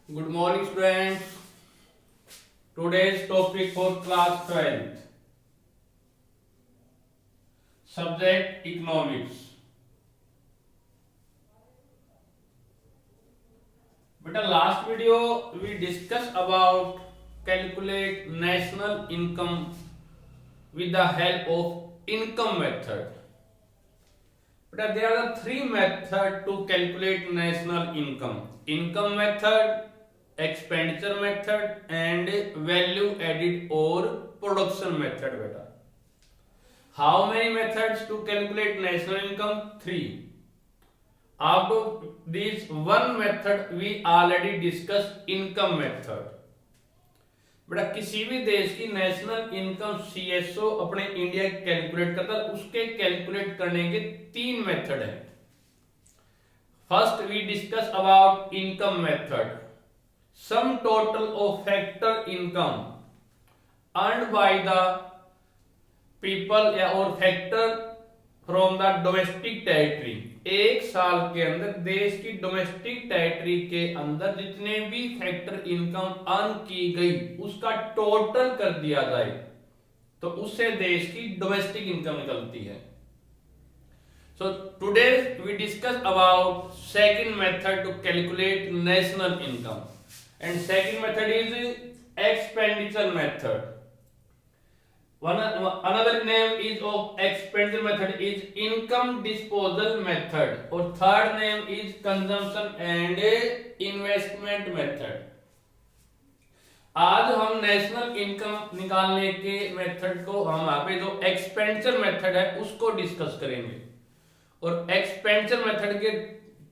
Good morning, students. Today's topic for class 12th. Subject economics. Beta, last video we discussed about calculate national income with the help of income method. Beta, there are three methods to calculate national income. Income method, expenditure method and value added or production method. Beta, how many methods to calculate national income? Three. Out of these, one method we already discussed, income method. बेटा, किसी भी देश की national income CSO अपने India calculate करता है, उसके calculate करने के तीन मेथड हैं. First we discuss about income method. Sum total of factor income earned by the people या और factor from the domestic territory. एक साल के अंदर देश की डोमेस्टिक टेरिटरी के अंदर जितने भी फैक्टर इनकम अर्न की गई उसका टोटल कर दिया जाए तो उससे देश की डोमेस्टिक इनकम निकलती है. So today we discuss about second method to calculate national income and second method is expenditure method. Another name is of expenditure method is income disposal method और third name is consumption and investment method. आज हम national income निकालने के method को हम यहाँ पे जो एक्सपेंडिचर मेथड है उसको डिस्कस करेंगे. और एक्सपेंडिचर मेथड के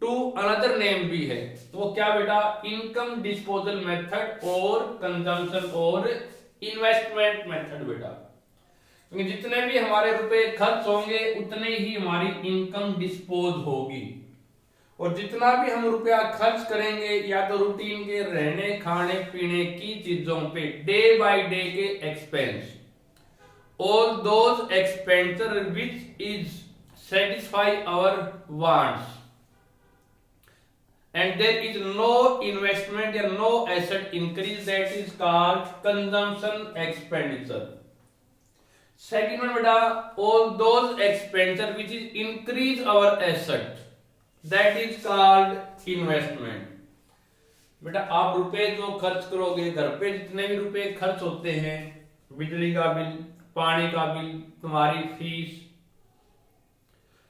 टू अनदर नेम भी है, वो क्या बेटा? इनकम डिस्पोजल मेथड और कंजम्पशन और इन्वेस्टमेंट मेथड. बेटा, क्योंकि जितने भी हमारे रुपए खर्च होंगे उतने ही हमारी इनकम डिस्पोज होगी. और जितना भी हम रुपया खर्च करेंगे या तो रूटीन के रहने खाने पीने की चीजों पे डे बाय डे के expense, all those expenditure which is satisfy our wants and there is no investment या no asset increase, that is called consumption expenditure. Second में बेटा, all those expenditure which is increase our asset, that is called investment. बेटा, आप रुपए जो खर्च करोगे घर पे, जितने भी रुपए खर्च होते हैं, बिजली का बिल, पानी का बिल, तुम्हारी फीस,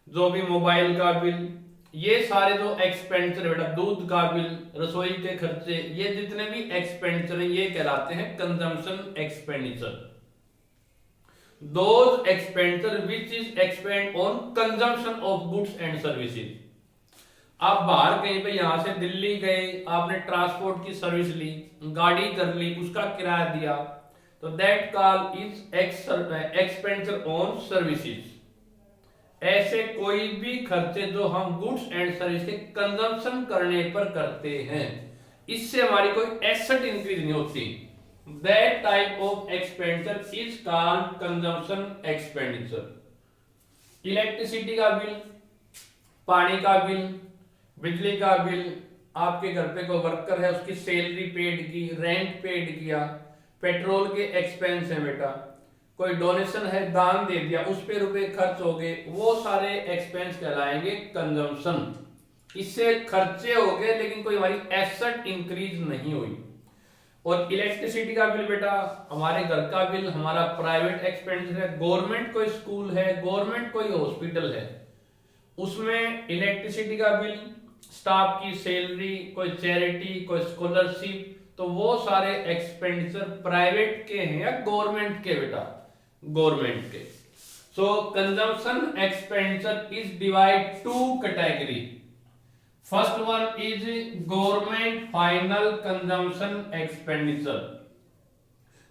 जो भी मोबाइल का बिल, ये सारे जो एक्सपेंडिचर बेटा, दूध का बिल, रसोई के खर्चे, ये जितने भी एक्सपेंडिचर हैं ये कहलाते हैं consumption expenditure. Those expenditure which is expend on consumption of goods and services. आप बाहर कहीं पे यहां से दिल्ली गए, आपने ट्रांसपोर्ट की सर्विस ली, गाड़ी कर ली, उसका किराया दिया, तो that call is expenditure on services. ऐसे कोई भी खर्चे जो हम गुड्स एंड सर्विस के कंजम्पशन करने पर करते हैं, इससे हमारी कोई एसेट इंक्रीज नहीं होती. That type of expenditure is called consumption expenditure. Electricity का बिल, पानी का बिल, बिजली का बिल, आपके घर पे कोई वर्कर है उसकी सैलरी पेड की, रेंट पेड किया, पेट्रोल के एक्सपेंस है बेटा, कोई डोनेशन है दान दे दिया, उस पे रुपए खर्च हो गए, वो सारे एक्सपेंस कहलाएंगे कंजम्पशन. इससे खर्चे हो गए लेकिन कोई हमारी एसेट इंक्रीज नहीं हुई. और इलेक्ट्रिसिटी का बिल बेटा, हमारे घर का बिल हमारा प्राइवेट एक्सपेंडिचर है, गवर्नमेंट कोई स्कूल है, गवर्नमेंट कोई हॉस्पिटल है, उसमें इलेक्ट्रिसिटी का बिल, स्टाफ की सैलरी, कोई चैरिटी, कोई स्कॉलरशिप, तो वो सारे एक्सपेंडिचर प्राइवेट के हैं या गवर्नमेंट के बेटा? गवर्नमेंट के. So consumption expenditure is divide to category. First one is government final consumption expenditure.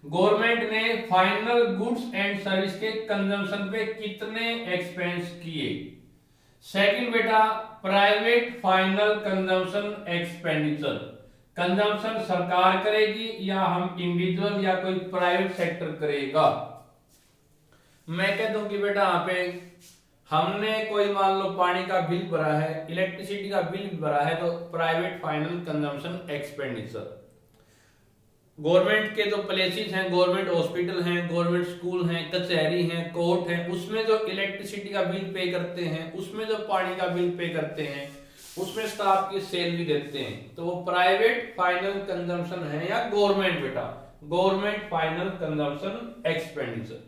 Government ने फाइनल गुड्स एंड सर्विस के कंजम्पशन पे कितने एक्सपेंस किए. सेकंड बेटा, private final consumption expenditure. Consumption सरकार करेगी या हम इंडिविजुअल या कोई प्राइवेट सेक्टर करेगा. मैं कहता हूं कि बेटा यहाँ पे हमने कोई मान लो पानी का बिल भरा है, इलेक्ट्रिसिटी का बिल भरा है, तो private final consumption expenditure. Government के जो प्लेसेस हैं, गवर्नमेंट हॉस्पिटल हैं, गवर्नमेंट स्कूल हैं, कचहरी हैं, कोर्ट हैं, उसमें जो इलेक्ट्रिसिटी का बिल पे करते हैं, उसमें जो पानी का बिल पे करते हैं, उसमें स्टाफ की सैलरी देते हैं, तो वो प्राइवेट फाइनल कंजम्पशन है या गवर्नमेंट बेटा गवर्नमेंट फाइनल कंजम्पशन एक्सपेंडिचर।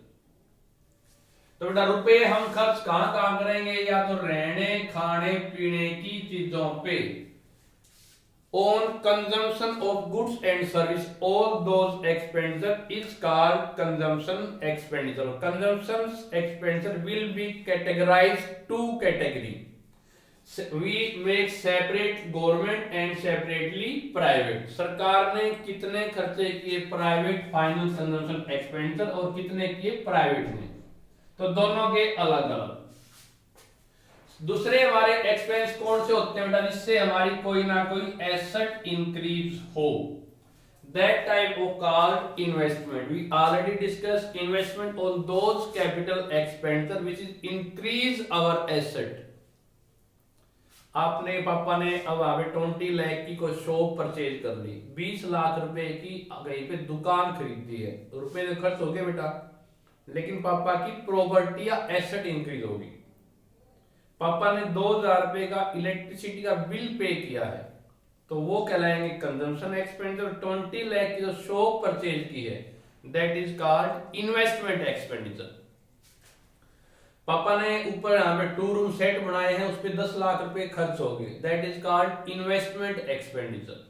तो बेटा रुपए हम खर्च कहां कहां करेंगे, या तो रहने खाने पीने की चीजों पे, on consumption of goods and service, all those expenditure is called consumption expenditure. Consumption expenditure will be categorized two category. We make separate government and separately private. सरकार ने कितने खर्चे किए प्राइवेट फाइनल कंजम्पशन एक्सपेंडिचर और कितने किए private ने, तो दोनों के अलग अलग। दूसरे हमारे एक्सपेंस कौन से होते हैं बेटा, जिससे हमारी कोई ना कोई एसेट इंक्रीज हो, that type of called investment. We already discuss investment on those capital expenditure which is increase our asset. आपने पापा ने अब हमें 20 लाख की कोई शॉप परचेज कर ली, 20 लाख रुपए की कहीं पे दुकान खरीदी है, रुपए तो खर्च हो गए बेटा, लेकिन पापा की प्रॉपर्टी या एसेट इंक्रीज होगी। पापा ने 2000 रुपए का इलेक्ट्रिसिटी का बिल पे किया है, तो वो कहलाएंगे कंजम्पशन एक्सपेंडिचर। 20 लाख की जो शॉप परचेज की है, that is called investment expenditure. पापा ने ऊपर हमें 2 रूम सेट बनाए हैं, उस पर 10 लाख रुपए खर्च हो गए, that is called investment expenditure.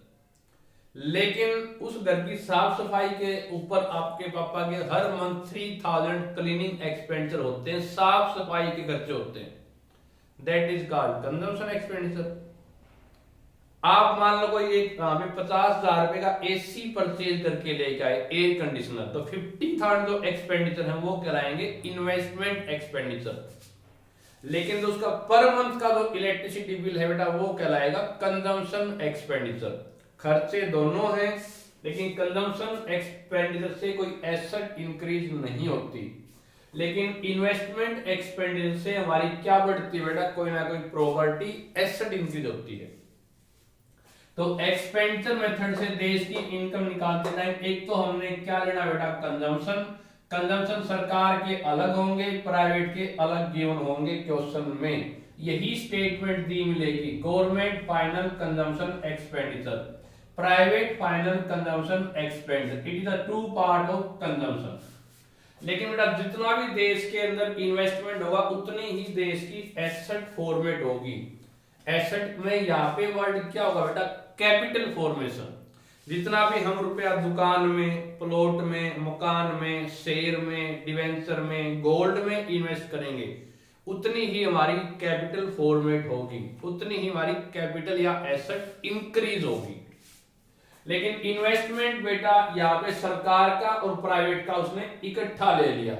लेकिन उस घर की साफ सफाई के ऊपर आपके पापा के हर मंथ 3000 क्लीनिंग एक्सपेंडिचर होते हैं, साफ सफाई के खर्चे होते हैं, that is called consumption expenditure. आप मान लो कोई एक 50,000 रुपए का एसी परचेज करके लेके आए, एयर कंडीशनर, तो 50,000 जो एक्सपेंडिचर है वो कहलाएंगे इन्वेस्टमेंट एक्सपेंडिचर। लेकिन जो उसका पर मंथ का जो इलेक्ट्रिसिटी बिल है बेटा वो कहलाएगा कंजम्पशन एक्सपेंडिचर। खर्चे दोनों हैं, लेकिन कंजम्पशन एक्सपेंडिचर से कोई एसेट इंक्रीज नहीं होती, लेकिन इन्वेस्टमेंट एक्सपेंडिचर से हमारी क्या बढ़ती है बेटा, कोई ना कोई प्रॉपर्टी एसेट इंक्रीज होती है। तो एक्सपेंडिचर मेथड से देश की इनकम निकालते टाइम एक तो हमने क्या लेना बेटा, कंजम्पशन। कंजम्पशन सरकार के अलग होंगे, प्राइवेट के अलग गिवन होंगे क्वेश्चन में, यही स्टेटमेंट दी मिलेगी, government final consumption expenditure, private final consumption expenditure, it is the two part of consumption. लेकिन बेटा जितना भी देश के अंदर इन्वेस्टमेंट होगा उतनी ही देश की एसेट फॉर्मेट होगी। एसेट में यहाँ पे वर्ड क्या होगा बेटा, कैपिटल फॉर्मेशन। जितना भी हम रुपया दुकान में, प्लॉट में, मकान में, शेयर में, डिवेंचर में, गोल्ड में इन्वेस्ट करेंगे, उतनी ही हमारी कैपिटल फॉर्मेट होगी, उतनी ही हमारी कैपिटल या एसेट इंक्रीज होगी। लेकिन इन्वेस्टमेंट बेटा यहाँ पे सरकार का और प्राइवेट का उसने इकट्ठा ले लिया।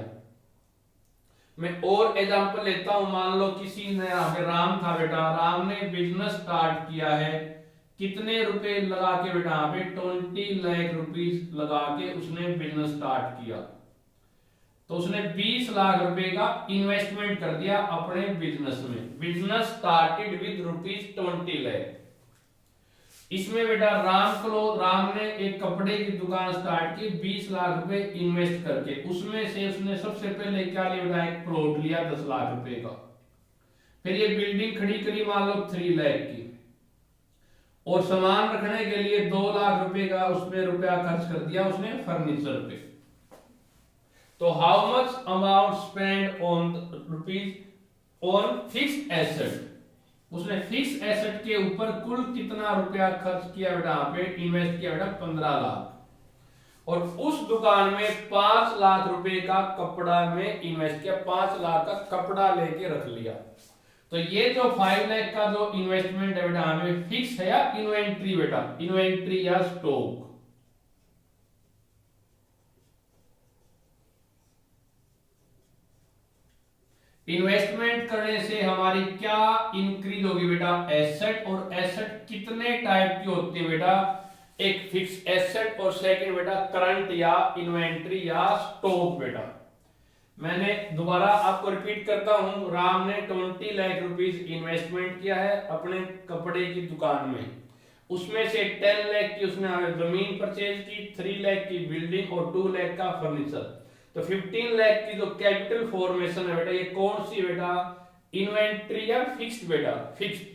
मैं और एग्जांपल लेता हूं, मान लो किसी ने यहाँ पे राम था बेटा, राम ने बिजनेस स्टार्ट किया है, कितने रुपए लगा के बेटा, यहाँ पे 20 लाख रुपीस लगा के उसने बिजनेस स्टार्ट किया, तो उसने 20 लाख रुपए का इन्वेस्टमेंट कर दिया अपने बिजनेस में। Business started with ₹20 lakh. इसमें बेटा राम ने एक कपड़े की दुकान स्टार्ट की 20 लाख रुपए इन्वेस्ट करके, उसमें से उसने सबसे पहले क्या लिया बेटा, एक प्लॉट लिया 10 लाख रुपए का, फिर ये बिल्डिंग खड़ी करी मान लो 3 लाख की, और सामान रखने के लिए 2 लाख रुपए का उसमें रुपया खर्च कर दिया उसने फर्नीचर पे। तो how much amount spend on rupees on fixed asset, उसने फिक्स एसेट के ऊपर कुल कितना रुपया खर्च किया बेटा, यहाँ पे इन्वेस्ट किया बेटा 15 लाख, और उस दुकान में 5 लाख रुपए का कपड़ा में इन्वेस्ट किया, 5 लाख का कपड़ा लेके रख लिया। तो ये जो 5 लाख का जो इन्वेस्टमेंट है बेटा हमें फिक्स है या इन्वेंट्री बेटा, इन्वेंट्री या स्टॉक। इन्वेस्टमेंट करने से हमारी क्या इंक्रीज होगी बेटा, एसेट। और एसेट कितने टाइप की होती है बेटा, एक फिक्स एसेट और सेकंड बेटा करंट या इन्वेंट्री या स्टॉक बेटा। मैंने दोबारा आपको रिपीट करता हूं, राम ने 20 लाख रुपीस इन्वेस्टमेंट किया है अपने कपड़े की दुकान में। उसमें से 10 लाख की उसने जमीन परचेज की, 3 लाख की बिल्डिंग और 2 लाख का फर्नीचर। तो 15 लाख की जो कैपिटल फॉर्मेशन है बेटा, ये कौन सी बेटा, इन्वेंट्री या फिक्स्ड बेटा, फिक्स्ड।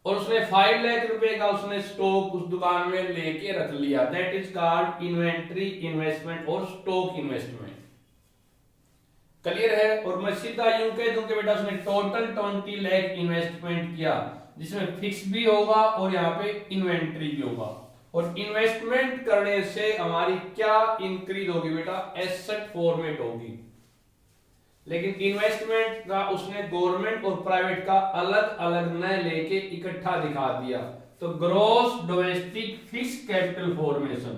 और उसने 5 लाख रुपए का उसने स्टॉक उस दुकान में लेके रख लिया, that is called inventory investment और स्टॉक इन्वेस्टमेंट। क्लियर है। और मैं सीधा यूं कह दूं कि बेटा उसने टोटल 20 लाख इन्वेस्टमेंट किया, जिसमें फिक्स भी होगा और यहाँ पे इन्वेंट्री भी होगा। और इन्वेस्टमेंट करने से हमारी क्या इंक्रीज होगी बेटा, एसेट फॉर्मेट होगी। लेकिन इन्वेस्टमेंट का उसने गवर्नमेंट और प्राइवेट का अलग अलग न लेके इकट्ठा दिखा दिया। तो gross domestic fix capital formation,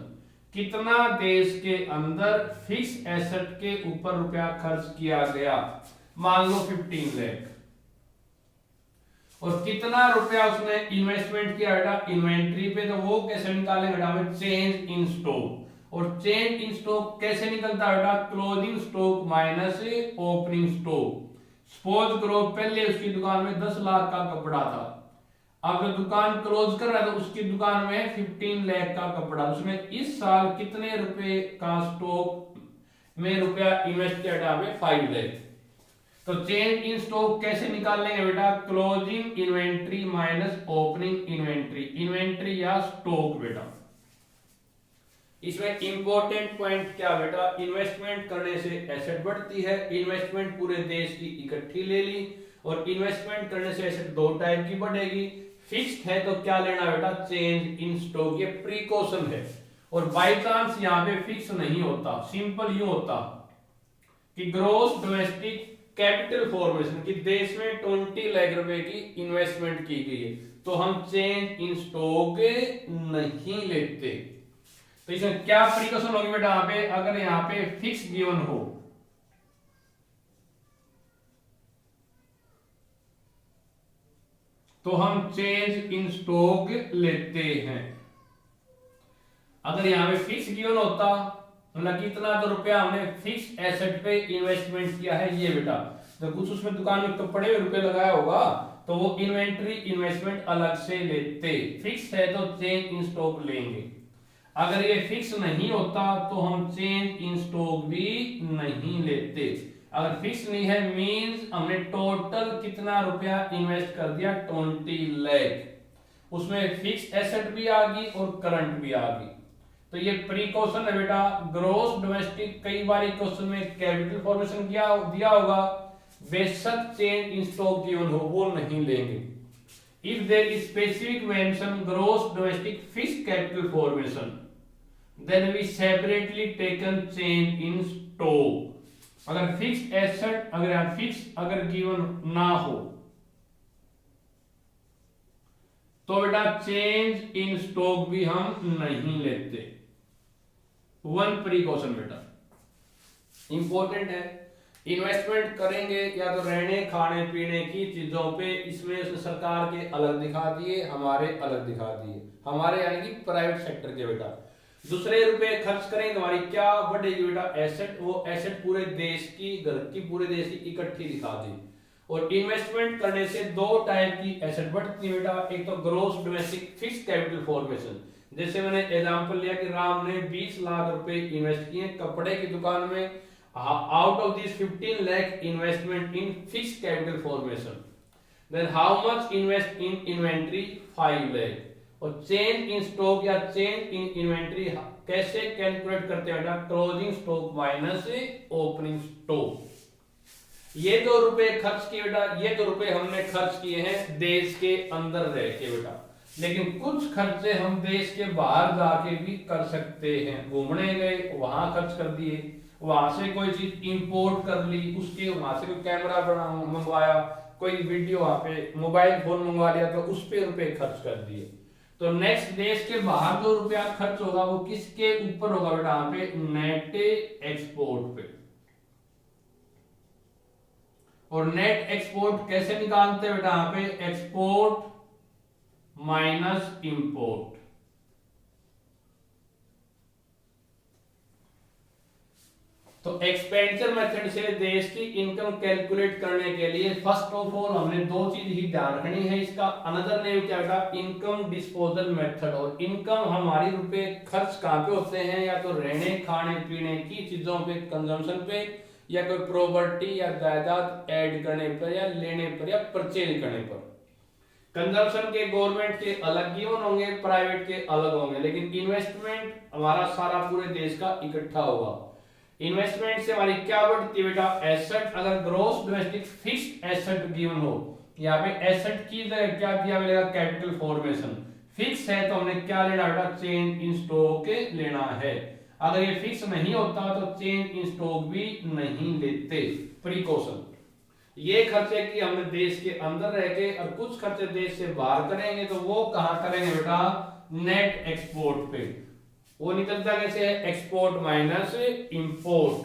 कितना देश के अंदर फिक्स एसेट के ऊपर रुपया खर्च किया गया, मान लो 15 लाख। और कितना रुपया उसने इन्वेस्टमेंट किया बेटा इन्वेंट्री पे, तो वो कैसे निकालेंगे बेटा, चेंज इन स्टॉक। और चेंज इन स्टॉक कैसे निकलता है बेटा, closing stock minus opening stock. Suppose करो पहले उसकी दुकान में 10 लाख का कपड़ा था, अब जो दुकान क्लोज कर रहा है तो उसकी दुकान में 15 लाख का कपड़ा, उसने इस साल कितने रुपए का स्टॉक में रुपया इन्वेस्ट किया बेटा, 5 लाख। तो चेंज इन स्टॉक कैसे निकाल लेंगे बेटा, closing inventory minus opening inventory, inventory या स्टॉक बेटा। इसमें इंपॉर्टेंट पॉइंट क्या बेटा, इन्वेस्टमेंट करने से एसेट बढ़ती है, इन्वेस्टमेंट पूरे देश की इकट्ठी ले ली। और इन्वेस्टमेंट करने से एसेट दो टाइप की बढ़ेगी, फिक्स्ड है तो क्या लेना बेटा, चेंज इन स्टॉक, ये प्रिकॉशन है। और बाय चांस यहाँ पे फिक्स नहीं होता, सिंपल यूं होता कि ग्रॉस डोमेस्टिक कैपिटल फॉर्मेशन की देश में 20 लाख रुपए की इन्वेस्टमेंट की गई है, तो हम चेंज इन स्टॉक नहीं लेते। तो इसमें क्या प्रिकॉशन होगी बेटा, यहाँ पे अगर यहाँ पे फिक्स गिवन हो तो हम चेंज इन स्टॉक लेते हैं। अगर यहाँ पे फिक्स गिवन होता, मतलब कितना तो रुपया हमने फिक्स एसेट पे इन्वेस्टमेंट किया है ये बेटा, तो कुछ उसमें दुकान में कपड़े में रुपए लगाया होगा तो वो इन्वेंट्री इन्वेस्टमेंट अलग से लेते, फिक्स है तो चेंज इन स्टॉक लेंगे। अगर ये फिक्स नहीं होता तो हम चेंज इन स्टॉक भी नहीं लेते। अगर फिक्स नहीं है मींस हमने टोटल कितना रुपया इन्वेस्ट कर दिया, 20 लाख, उसमें फिक्स एसेट भी आ गई और करंट भी आ गई। तो ये प्रिकॉशन है बेटा, ग्रॉस डोमेस्टिक, कई बार क्वेश्चन में कैपिटल फॉर्मेशन किया दिया होगा, बेशक चेंज इन स्टॉक गिवन हो वो नहीं लेंगे। If there is specific mention gross domestic fixed capital formation then we separately taken change in stock। अगर फिक्स एसेट अगर फिक्स अगर गिवन ना हो तो बेटा चेंज इन स्टॉक भी हम नहीं लेते। वन प्रिकॉशन बेटा इंपॉर्टेंट है, इन्वेस्टमेंट करेंगे या तो रहने खाने पीने की चीजों पे, इसमें सरकार के अलग दिखा दिए, हमारे अलग दिखा दिए, हमारे यानी कि प्राइवेट सेक्टर के बेटा। दूसरे रुपए खर्च करेंगे तो हमारी क्या बढ़ेगी बेटा, एसेट, वो एसेट पूरे देश की, घर की, पूरे देश की इकट्ठी दिखा दी। और इन्वेस्टमेंट करने से दो टाइप की एसेट बढ़ती है बेटा, एक तो gross domestic fixed capital formation, जैसे मैंने एग्जांपल लिया कि राम ने 20 लाख रुपए इन्वेस्ट किए कपड़े की दुकान में, out of this 15 lakh investment in fixed capital formation, then how much invest in inventory, 5 lakh. और चेंज इन स्टॉक या चेंज इन इन्वेंट्री कैसे कैलकुलेट करते हैं बेटा, closing stock minus opening stock. ये दो रुपए खर्च किए बेटा, ये दो रुपए हमने खर्च किए हैं देश के अंदर रह के बेटा, लेकिन कुछ खर्चे हम देश के बाहर जाके भी कर सकते हैं। घूमने गए वहां खर्च कर दिए, वहां से कोई चीज इंपोर्ट कर ली, उसके वहां से कोई कैमरा बना मंगवाया, कोई वीडियो वहां पे मोबाइल फोन मंगवा लिया तो उस पे रुपए खर्च कर दिए। तो नेक्स्ट देश के बाहर जो रुपया खर्च होगा वो किसके ऊपर होगा बेटा, यहाँ पे नेट एक्सपोर्ट पे। और नेट एक्सपोर्ट कैसे निकालते हैं बेटा, यहाँ पे एक्सपोर्ट माइनस इंपोर्ट। तो एक्सपेंडिचर मेथड से देश की इनकम कैलकुलेट करने के लिए फर्स्ट ऑफ ऑल हमने दो चीज ही ध्यान रखनी है। इसका अनदर नेम क्या होगा, इनकम डिस्पोजल मेथड। और इनकम हमारी रुपए खर्च कहाँ पे होते हैं, या तो रहने खाने पीने की चीजों पे, कंजम्पशन पे, या कोई प्रॉपर्टी या जायदाद ऐड करने पर या लेने पर या परचेज करने पर। कंजम्पशन के गवर्नमेंट के अलग गिवन होंगे, प्राइवेट के अलग होंगे, लेकिन इन्वेस्टमेंट हमारा सारा पूरे देश का इकट्ठा होगा। इन्वेस्टमेंट से हमारी क्या बढ़ती है बेटा, एसेट। अगर gross domestic fixed asset given हो, यहाँ पे एसेट की जगह क्या दिया मिलेगा, कैपिटल फॉर्मेशन। फिक्स है तो हमने क्या लेना बेटा, चेंज इन स्टॉक लेना है। अगर ये फिक्स नहीं होता तो चेंज इन स्टॉक भी नहीं लेते। प्रिकॉशन, ये खर्चे की हमने देश के अंदर रह के, और कुछ खर्चे देश से बाहर करेंगे तो वो कहां करेंगे बेटा, नेट एक्सपोर्ट पे। वो निकलता कैसे है, एक्सपोर्ट माइनस इंपोर्ट।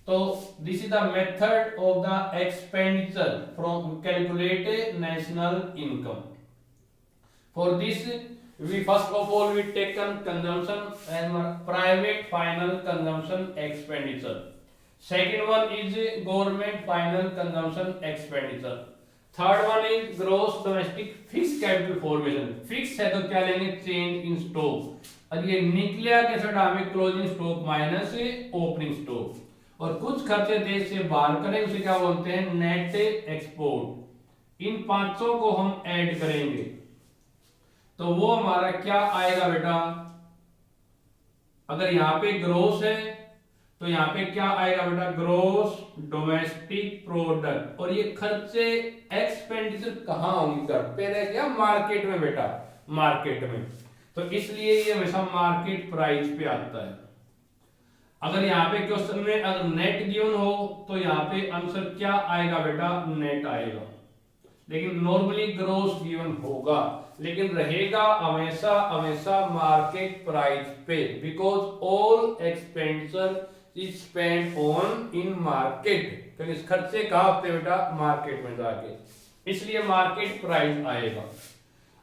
तो this is the method of the expenditure from calculate national income. For this we first of all we taken consumption and private final consumption expenditure. Second one is government final consumption expenditure. Third one is gross domestic fixed capital formation. Fixed है तो क्या लेंगे, change in stock। और ये निकलिया कैसे हमें closing stock minus opening stock. और कुछ खर्चे देश से बाहर करें उसे क्या बोलते हैं, नेट एक्सपोर्ट। इन पांचों को हम ऐड करेंगे तो वो हमारा क्या आएगा बेटा, अगर यहां पे ग्रोस है तो यहां पे क्या आएगा बेटा, ग्रोस डोमेस्टिक प्रोडक्ट। और ये खर्चे एक्सपेंडिचर कहां होंगे, घर पे रह गया मार्केट में बेटा, मार्केट में। तो इसलिए ये हमेशा मार्केट प्राइस पे आता है। अगर यहाँ पे क्वेश्चन में अगर नेट गिवन हो तो यहाँ पे आंसर क्या आएगा बेटा, नेट आएगा। लेकिन नॉर्मली ग्रोस गिवन होगा, लेकिन रहेगा हमेशा हमेशा मार्केट प्राइस पे, because all expenditure is spend on in market. क्योंकि इस खर्चे कहाँ होते हैं बेटा, मार्केट में जाके, इसलिए मार्केट प्राइस आएगा।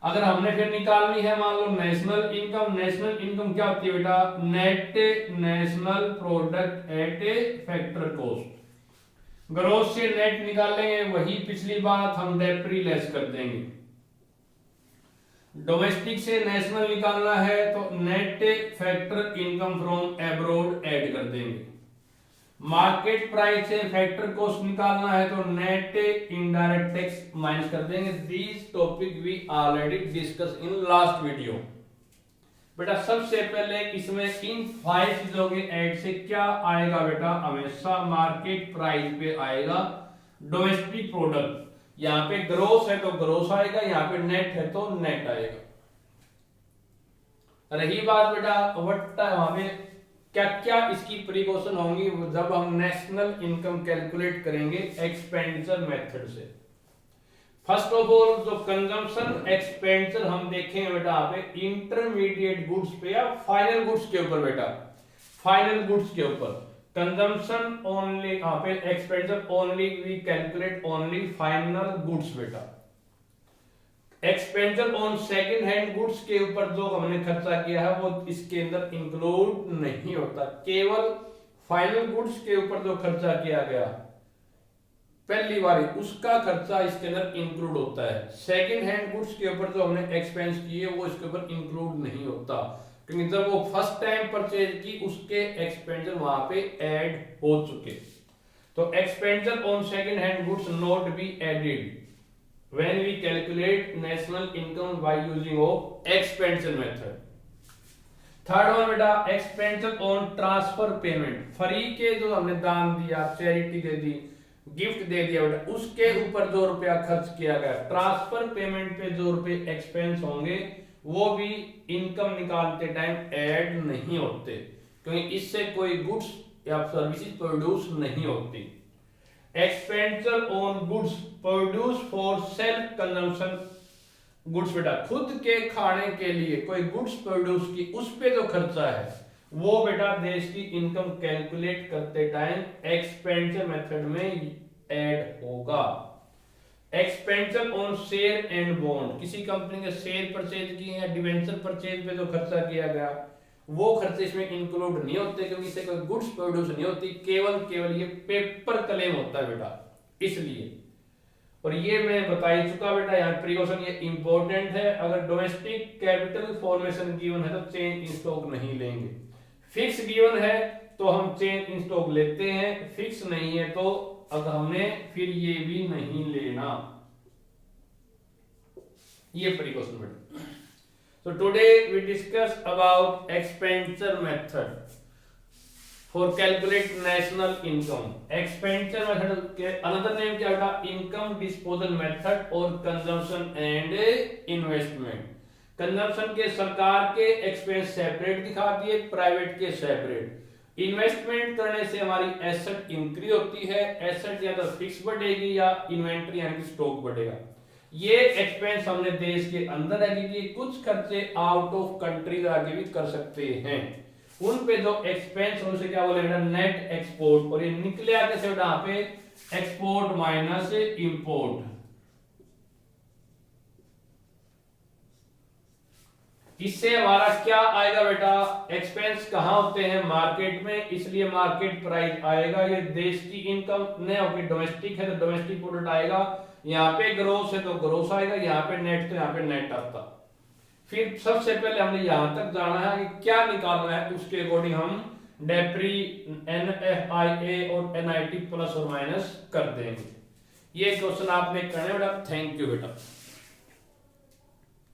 अगर हमने फिर निकालनी है मान लो नेशनल इनकम। नेशनल इनकम क्या होती है बेटा, net national product at a factor cost. Gross से नेट निकालेंगे, वही पिछली बात हम डेप्री लेस कर देंगे। डोमेस्टिक से नेशनल निकालना है तो net factor income from abroad add कर देंगे। मार्केट प्राइस से फैक्टर कॉस्ट निकालना है तो नेट इनडायरेक्ट टैक्स माइनस कर देंगे। This topic we already discuss in last video. बेटा सबसे पहले इसमें इन 5 चीजों के ऐड से क्या आएगा बेटा, हमेशा मार्केट प्राइस पे आएगा डोमेस्टिक प्रोडक्ट। यहाँ पे ग्रोस है तो ग्रोस आएगा, यहाँ पे नेट है तो नेट आएगा। रही बात बेटा वहाँ पे क्या क्या इसकी प्रिकॉशन होंगी जब हम नेशनल इनकम कैलकुलेट करेंगे एक्सपेंडिचर मेथड से। फर्स्ट ऑफ ऑल जो कंजम्पशन एक्सपेंडिचर हम देखेंगे बेटा यहाँ पे इंटरमीडिएट गुड्स पे या फाइनल गुड्स के ऊपर बेटा, फाइनल गुड्स के ऊपर कंजम्पशन ओनली, यहाँ पे expenditure only we calculate only final goods बेटा। Expenditure on second hand goods के ऊपर जो हमने खर्चा किया है वो इसके अंदर इंक्लूड नहीं होता। केवल फाइनल गुड्स के ऊपर जो खर्चा किया गया पहली बार उसका खर्चा इसके अंदर इंक्लूड होता है। सेकंड हैंड गुड्स के ऊपर जो हमने एक्सपेंस किए वो इसके ऊपर इंक्लूड नहीं होता, क्योंकि जब वो फर्स्ट टाइम परचेज की उसके एक्सपेंडिचर वहां पे ऐड हो चुके। तो expenditure on second hand goods not be added when we calculate national income by using of expenditure method. Third one बेटा expenditure on transfer payment. Free के जो हमने दान दिया, चैरिटी दे दी, गिफ्ट दे दिया बेटा, उसके ऊपर जो रुपया खर्च किया गया, ट्रांसफर पेमेंट पे जो रुपए एक्सपेंस होंगे वो भी इनकम निकालते टाइम ऐड नहीं होते, क्योंकि इससे कोई गुड्स या सर्विसेज प्रोड्यूस नहीं होती। Expenditure on goods produce for self consumption goods बेटा, खुद के खाने के लिए कोई गुड्स प्रोड्यूस की उस पे जो खर्चा है वो बेटा देश की इनकम कैलकुलेट करते टाइम एक्सपेंडिचर मेथड में ऐड होगा। Expenditure on share and bond, किसी कंपनी के शेयर परचेज किए या डिवेंचर परचेज पे जो खर्चा किया गया वो खर्चे इसमें इंक्लूड नहीं होते, क्योंकि इससे कोई गुड्स प्रोड्यूस नहीं होती, केवल ये पेपर क्लेम होता है बेटा, इसलिए। और ये मैं बता ही चुका बेटा, यहाँ प्रिकॉशन ये इंपॉर्टेंट है। अगर डोमेस्टिक कैपिटल फॉर्मेशन गिवन है तो चेंज इन स्टॉक नहीं लेंगे, फिक्स गिवन है तो हम चेंज इन स्टॉक लेते हैं, फिक्स नहीं है तो अब हमने फिर ये भी नहीं लेना, ये प्रिकॉशन बेटा। So today we discuss about expenditure method for calculate national income. Expenditure method के another name क्या बेटा, income disposal method और consumption and investment. कंजम्पशन के सरकार के एक्सपेंस सेपरेट दिखाती है, प्राइवेट के सेपरेट। इन्वेस्टमेंट करने से हमारी एसेट इंक्रीज होती है, एसेट या तो फिक्स बढ़ेगी या इन्वेंट्री यानी कि स्टॉक बढ़ेगा। ये एक्सपेंस हमने देश के अंदर है कि कुछ खर्चे आउट ऑफ कंट्री आगे भी कर सकते हैं, उन पे जो एक्सपेंस उनसे क्या बोलेगा, नेट एक्सपोर्ट। और ये निकले कैसे बेटा, यहाँ पे एक्सपोर्ट माइनस इंपोर्ट। इससे हमारा क्या आएगा बेटा, एक्सपेंस कहां होते हैं, मार्केट में, इसलिए मार्केट प्राइस आएगा। ये देश की इनकम नहीं होगी, डोमेस्टिक है तो डोमेस्टिक प्रोडक्ट आएगा, यहाँ पे ग्रोस है तो ग्रोस आएगा, यहाँ पे नेट तो यहाँ पे नेट आता। फिर सबसे पहले हमने यहां तक जाना है कि क्या निकालना है, उसके अकॉर्डिंग हम डेप्री, NFIA और NIT प्लस और माइनस कर देंगे। ये क्वेश्चन आपने करने बेटा। थैंक यू बेटा।